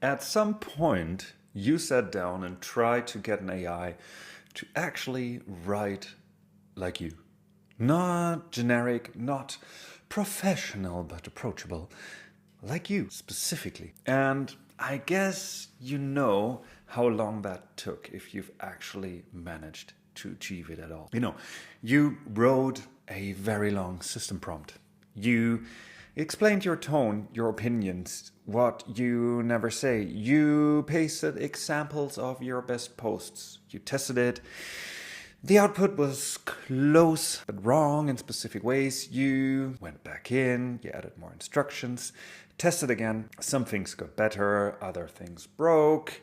At some point, you sat down and tried to get an AI to actually write like you. Not generic, not professional, but approachable. Like you, specifically. And I guess you know how long that took if you've actually managed to achieve it at all. You wrote a very long system prompt. You explained your tone, your opinions, what you never say. You pasted examples of your best posts. You tested it. The output was close but wrong in specific ways. You went back in, you added more instructions, tested again. Some things got better, other things broke.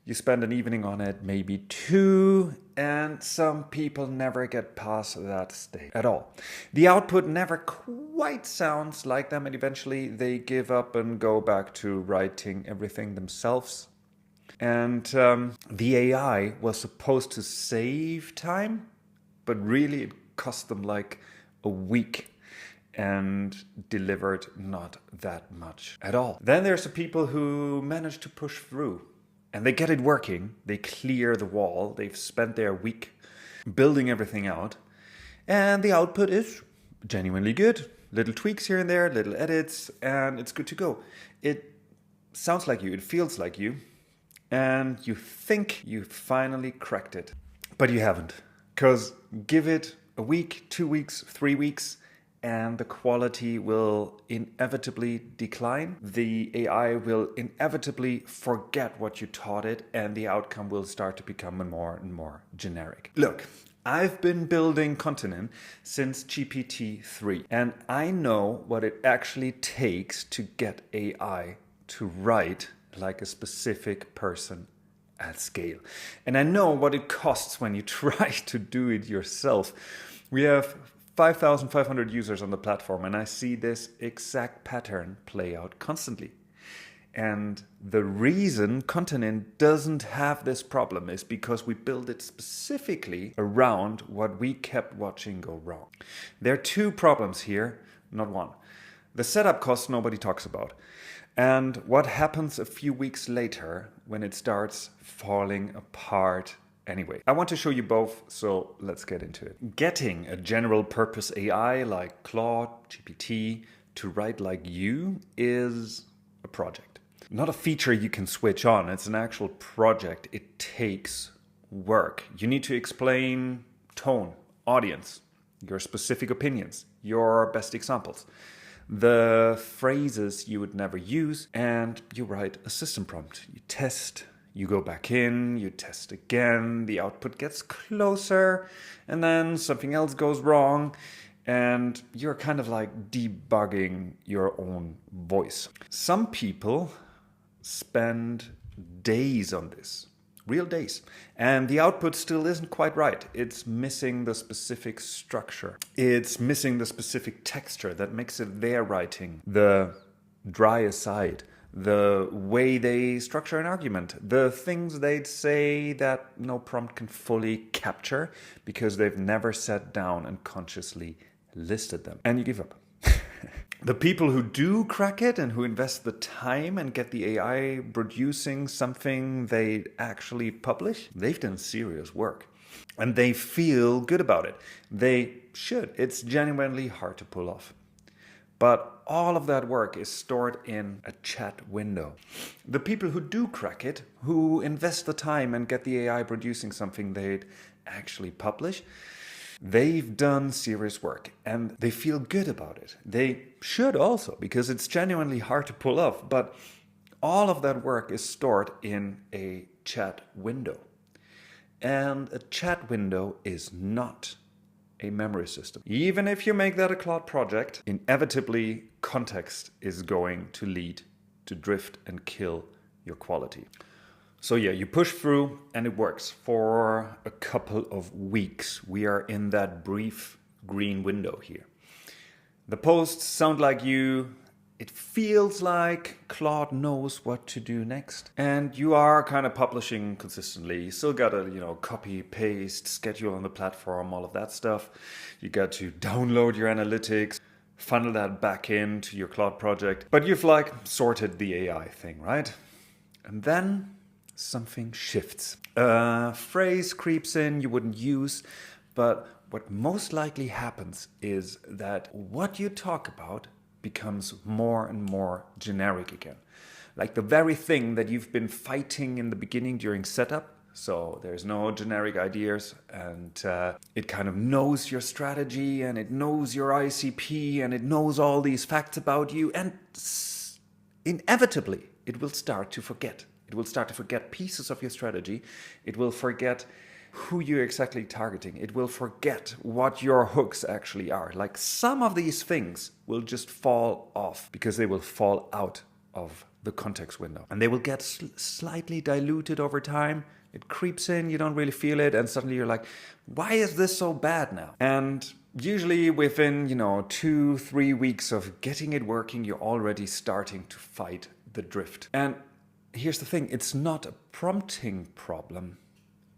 You spend an evening on it, maybe two, and some people never get past that stage at all. The output never quite sounds like them, and eventually they give up and go back to writing everything themselves. And the AI was supposed to save time, but really it cost them like a week and delivered not that much at all. Then there's the people who managed to push through. And they get it working, they clear the wall, they've spent their week building everything out, and the output is genuinely good. Little tweaks here and there, little edits, and it's good to go. It sounds like you, it feels like you, and you think you finally cracked it. But you haven't, because give it a week, 2 weeks, 3 weeks, and the quality will inevitably decline. The AI will inevitably forget what you taught it, and the outcome will start to become more and more generic. Look, I've been building ContentIn since GPT-3, and I know what it actually takes to get AI to write like a specific person at scale. And I know what it costs when you try to do it yourself. We have 5,500 users on the platform, and I see this exact pattern play out constantly. And the reason ContentIn doesn't have this problem is because we built it specifically around what we kept watching go wrong. There are two problems here, not one. The setup cost nobody talks about. And what happens a few weeks later when it starts falling apart anyway. I want to show you both, so let's get into it. Getting a general purpose AI like Claude, GPT to write like you is a project. Not a feature you can switch on, it's an actual project. It takes work. You need to explain tone, audience, your specific opinions, your best examples, the phrases you would never use, and you write a system prompt. You test. You go back in, you test again, the output gets closer, and then something else goes wrong, and you're kind of like debugging your own voice. Some people spend days on this, real days, and the output still isn't quite right. It's missing the specific structure. It's missing the specific texture that makes it their writing, the dry aside, the way they structure an argument, the things they'd say that no prompt can fully capture because they've never sat down and consciously listed them. And you give up. The people who do crack it and who invest the time and get the AI producing something they actually publish, they've done serious work. And they feel good about it. They should. It's genuinely hard to pull off. But all of that work is stored in a chat window. The people who do crack it, who invest the time and get the AI producing something they'd actually publish, they've done serious work and they feel good about it. They should also, because it's genuinely hard to pull off. But all of that work is stored in a chat window. And a chat window is not a memory system. Even if you make that a Claude project, inevitably context is going to lead to drift and kill your quality. So yeah, you push through and it works for a couple of weeks. We are in that brief green window here. The posts sound like you. It feels like Claude knows what to do next. And you are kind of publishing consistently. You still got to, copy, paste, schedule on the platform, all of that stuff. You got to download your analytics, funnel that back into your Claude project. But you've sorted the AI thing, right? And then something shifts. A phrase creeps in you wouldn't use, but what most likely happens is that what you talk about becomes more and more generic again. Like the very thing that you've been fighting in the beginning during setup. So there's no generic ideas, and it kind of knows your strategy, and it knows your ICP, and it knows all these facts about you, and inevitably it will start to forget. It will start to forget pieces of your strategy. It will forget who you're exactly targeting. It will forget what your hooks actually are. Like some of these things will just fall off because they will fall out of the context window, and they will get slightly diluted over time. It creeps in, you don't really feel it, and suddenly you're like, why is this so bad now? And usually within, 2-3 weeks of getting it working, you're already starting to fight the drift. And here's the thing, it's not a prompting problem.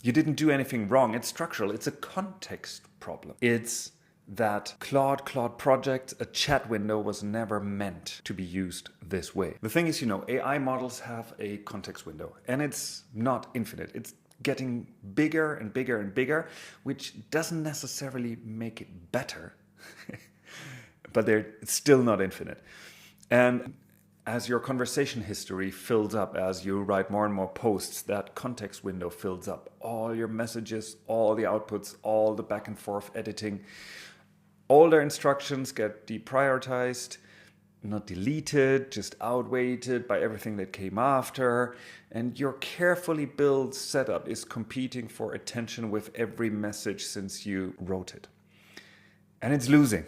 You didn't do anything wrong. It's structural. It's a context problem. It's that Claude project, a chat window, was never meant to be used this way. The thing is, AI models have a context window, and it's not infinite. It's getting bigger and bigger and bigger, which doesn't necessarily make it better, but it's still not infinite. And as your conversation history fills up, as you write more and more posts, that context window fills up. All your messages, all the outputs, all the back and forth editing, all their instructions get deprioritized, not deleted, just outweighted by everything that came after. And your carefully built setup is competing for attention with every message since you wrote it. And it's losing,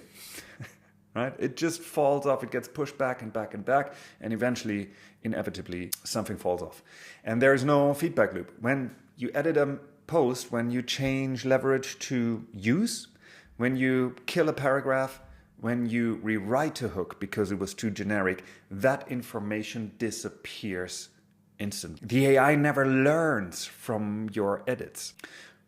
right? It just falls off. It gets pushed back and back and back. And eventually, inevitably, something falls off. And there's no feedback loop. When you edit a post, when you change leverage to use, when you kill a paragraph, when you rewrite a hook because it was too generic, that information disappears instantly. The AI never learns from your edits.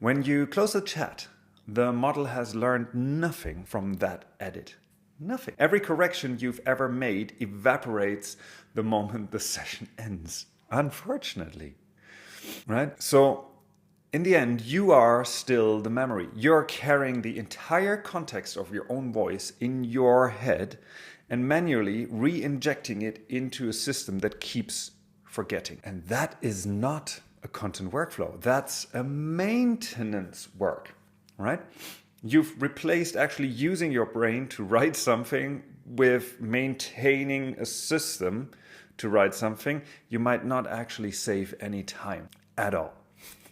When you close the chat, the model has learned nothing from that edit. Nothing. Every correction you've ever made evaporates the moment the session ends, unfortunately. Right? So, in the end, you are still the memory. You're carrying the entire context of your own voice in your head and manually re-injecting it into a system that keeps forgetting. And that is not a content workflow. That's a maintenance work, right? You've replaced actually using your brain to write something with maintaining a system to write something. You might not actually save any time at all.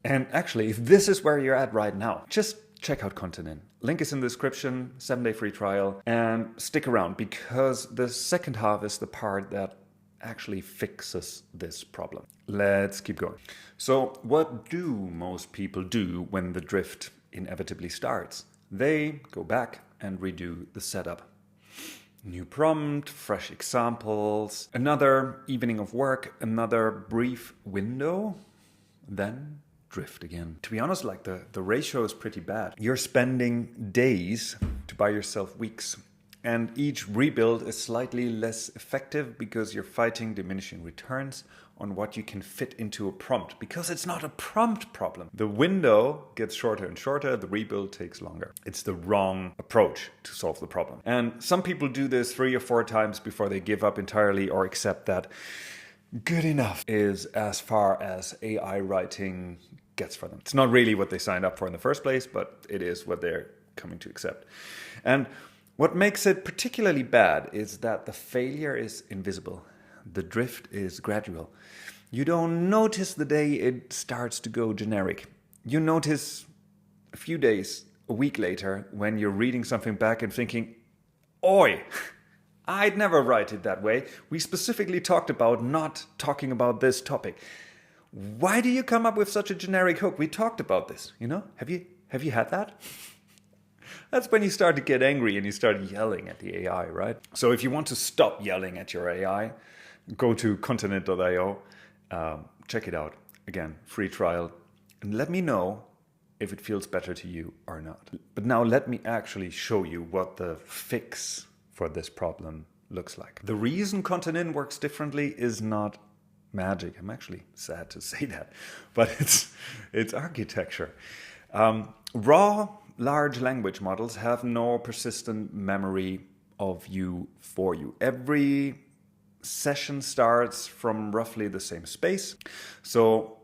And actually, if this is where you're at right now, just check out ContentIn. Link is in the description, 7-day free trial, and stick around because the second half is the part that actually fixes this problem. Let's keep going. So what do most people do when the drift inevitably starts? They go back and redo the setup. New prompt, fresh examples, another evening of work, another brief window, then drift again. To be honest, the ratio is pretty bad. You're spending days to buy yourself weeks. And each rebuild is slightly less effective because you're fighting diminishing returns on what you can fit into a prompt, because it's not a prompt problem. The window gets shorter and shorter, the rebuild takes longer. It's the wrong approach to solve the problem. And some people do this 3 or 4 times before they give up entirely or accept that good enough is as far as AI writing gets for them. It's not really what they signed up for in the first place, but it is what they're coming to accept. And what makes it particularly bad is that the failure is invisible. The drift is gradual. You don't notice the day it starts to go generic. You notice a few days, a week later, when you're reading something back and thinking, oi, I'd never write it that way. We specifically talked about not talking about this topic. Why do you come up with such a generic hook? We talked about this, Have you had that? That's when you start to get angry and you start yelling at the AI, right? So if you want to stop yelling at your AI, go to ContentIn.io, check it out. Again, free trial. And let me know if it feels better to you or not. But now let me actually show you what the fix for this problem looks like. The reason ContentIn works differently is not magic. I'm actually sad to say that, but it's architecture. Raw large language models have no persistent memory of you for you. Every session starts from roughly the same space. So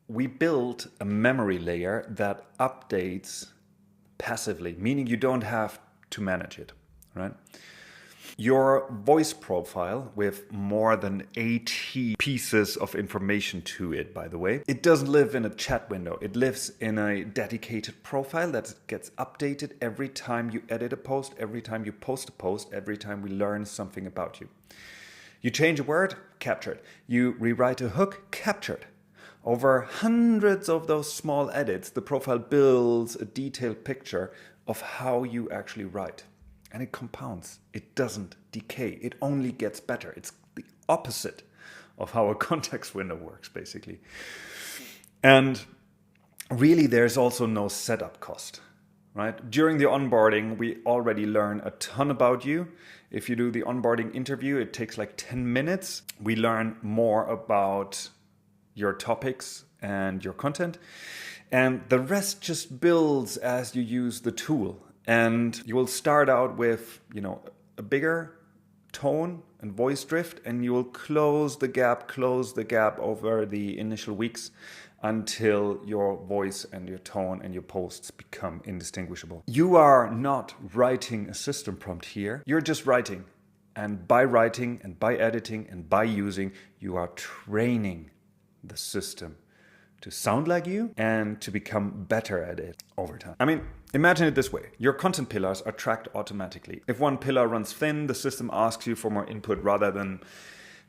we built a memory layer that updates passively, meaning you don't have to manage it, right? Your voice profile, with more than 80 pieces of information to it, by the way, it doesn't live in a chat window. It lives in a dedicated profile that gets updated every time you edit a post, every time you post a post, every time we learn something about you. You change a word, captured. You rewrite a hook, captured. Over hundreds of those small edits, the profile builds a detailed picture of how you actually write. And it compounds. It doesn't decay. It only gets better. It's the opposite of how a context window works, basically. And really, there's also no setup cost, right? During the onboarding, we already learn a ton about you. If you do the onboarding interview, it takes like 10 minutes. We learn more about your topics and your content. And the rest just builds as you use the tool. And you will start out with, a bigger tone and voice drift, and you will close the gap over the initial weeks until your voice and your tone and your posts become indistinguishable. You are not writing a system prompt here. You're just writing. And by writing and by editing and by using, you are training the system to sound like you and to become better at it over time. I mean, imagine it this way. Your content pillars are tracked automatically. If one pillar runs thin, the system asks you for more input rather than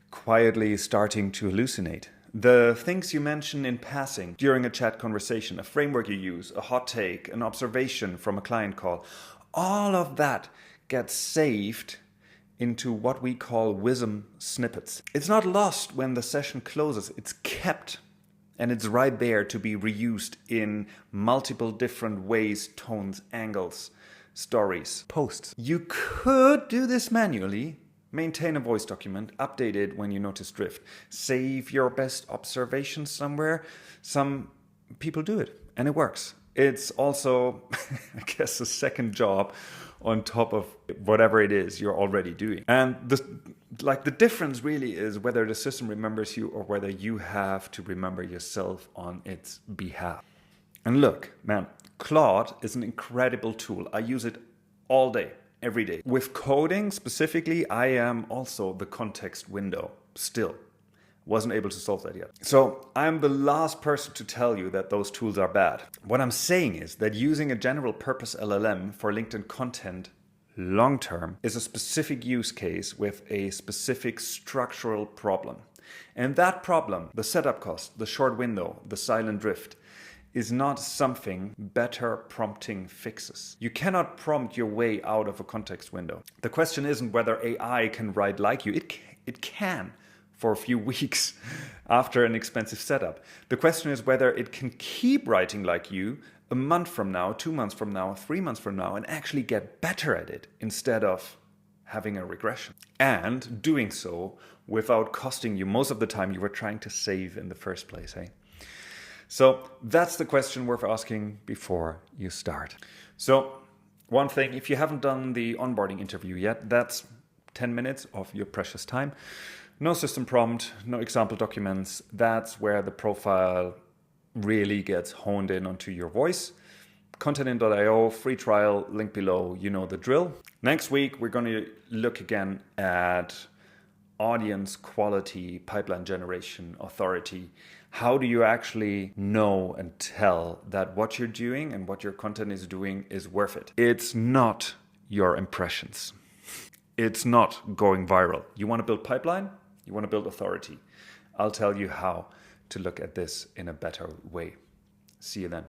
quietly starting to hallucinate. The things you mention in passing during a chat conversation, a framework you use, a hot take, an observation from a client call, all of that gets saved into what we call WISM snippets. It's not lost when the session closes. It's kept. And it's right there to be reused in multiple different ways, tones, angles, stories, posts. You could do this manually, maintain a voice document, update it when you notice drift, save your best observations somewhere. Some people do it and it works. It's also, I guess, a second job on top of whatever it is you're already doing. And the difference really is whether the system remembers you or whether you have to remember yourself on its behalf. And look, man, Claude is an incredible tool. I use it all day, every day. With coding specifically, I am also the context window still. Wasn't able to solve that yet. So I'm the last person to tell you that those tools are bad. What I'm saying is that using a general purpose LLM for LinkedIn content long term is a specific use case with a specific structural problem. And that problem, the setup cost, the short window, the silent drift, is not something better prompting fixes. You cannot prompt your way out of a context window. The question isn't whether AI can write like you. It can. For a few weeks after an expensive setup. The question is whether it can keep writing like you a month from now, 2 months from now, 3 months from now, and actually get better at it instead of having a regression. And doing so without costing you most of the time you were trying to save in the first place, hey? So that's the question worth asking before you start. So one thing, if you haven't done the onboarding interview yet, that's 10 minutes of your precious time. No system prompt, no example documents. That's where the profile really gets honed in onto your voice. ContentIn.io, free trial, link below, you know the drill. Next week, we're going to look again at audience quality, pipeline generation, authority. How do you actually know and tell that what you're doing and what your content is doing is worth it? It's not your impressions. It's not going viral. You want to build pipeline? You want to build authority. I'll tell you how to look at this in a better way. See you then.